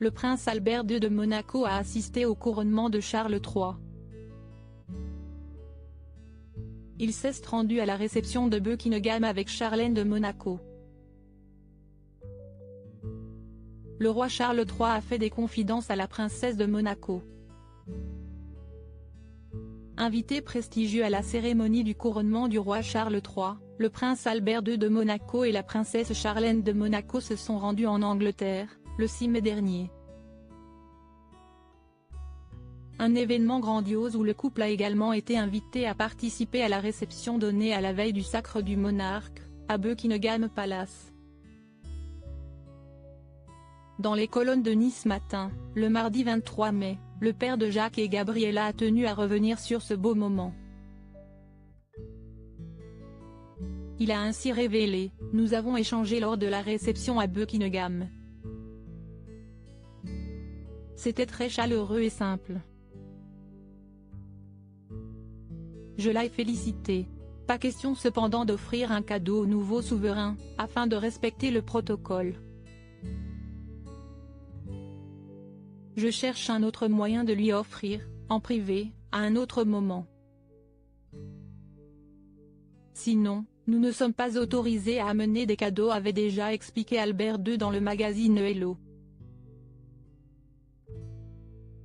le prince Albert II de Monaco a assisté au couronnement de Charles III. Il s'est rendu à la réception de Buckingham avec Charlène de Monaco. Le roi Charles III a fait des confidences à la princesse de Monaco. Invité prestigieux à la cérémonie du couronnement du roi Charles III, le prince Albert II de Monaco et la princesse Charlène de Monaco se sont rendus en Angleterre, le 6 mai dernier. Un événement grandiose où le couple a également été invité à participer à la réception donnée à la veille du sacre du monarque, à Buckingham Palace. Dans les colonnes de Nice Matin, le mardi 23 mai, le père de Jacques et Gabriella a tenu à revenir sur ce beau moment. Il a ainsi révélé: « Nous avons échangé lors de la réception à Buckingham. C'était très chaleureux et simple. Je l'ai félicité. Pas question cependant d'offrir un cadeau au nouveau souverain, afin de respecter le protocole. Je cherche un autre moyen de lui offrir, en privé, à un autre moment. Sinon, nous ne sommes pas autorisés à amener des cadeaux », avait déjà expliqué Albert II dans le magazine Hello.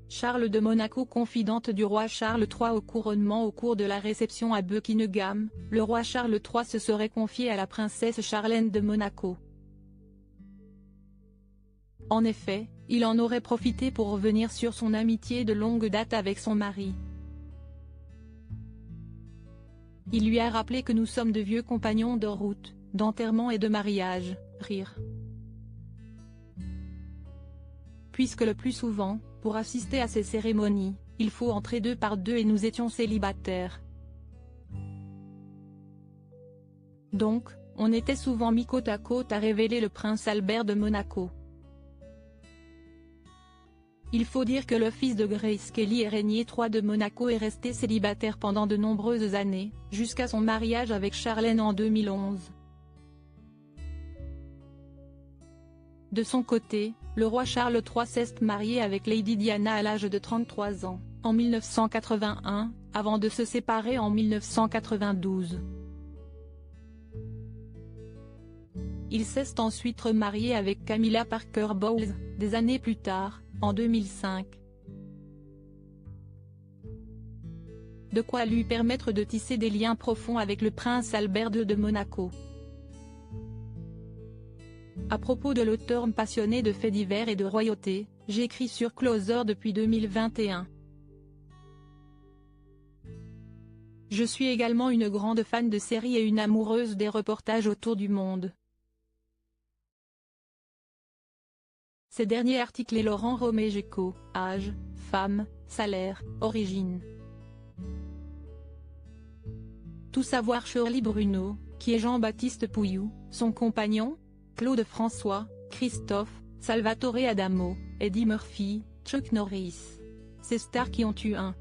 Charles de Monaco, confidente du roi Charles III au couronnement. Au cours de la réception à Buckingham, le roi Charles III se serait confié à la princesse Charlène de Monaco. En effet, il en aurait profité pour revenir sur son amitié de longue date avec son mari. Il lui a rappelé que nous sommes de vieux compagnons de route, d'enterrement et de mariage, rire. Puisque le plus souvent, pour assister à ces cérémonies, il faut entrer deux par deux et nous étions célibataires. Donc, on était souvent mis côte à côte, a révélé le prince Albert de Monaco. Il faut dire que le fils de Grace Kelly et Régnier III de Monaco est resté célibataire pendant de nombreuses années, jusqu'à son mariage avec Charlène en 2011. De son côté, le roi Charles III s'est marié avec Lady Diana à l'âge de 33 ans, en 1981, avant de se séparer en 1992. Il s'est ensuite remarié avec Camilla Parker Bowles, des années plus tard, en 2005. De quoi lui permettre de tisser des liens profonds avec le prince Albert II de Monaco. À propos de l'auteur passionné de faits divers et de royauté, j'écris sur Closer depuis 2021. Je suis également une grande fan de séries et une amoureuse des reportages autour du monde. Ces derniers articles et Laurent Romégeco, âge, femme, salaire, origine. Tout savoir Shirley Bruno, qui est Jean-Baptiste Pouilloux, son compagnon, Claude François, Christophe, Salvatore Adamo, Eddie Murphy, Chuck Norris. Ces stars qui ont eu un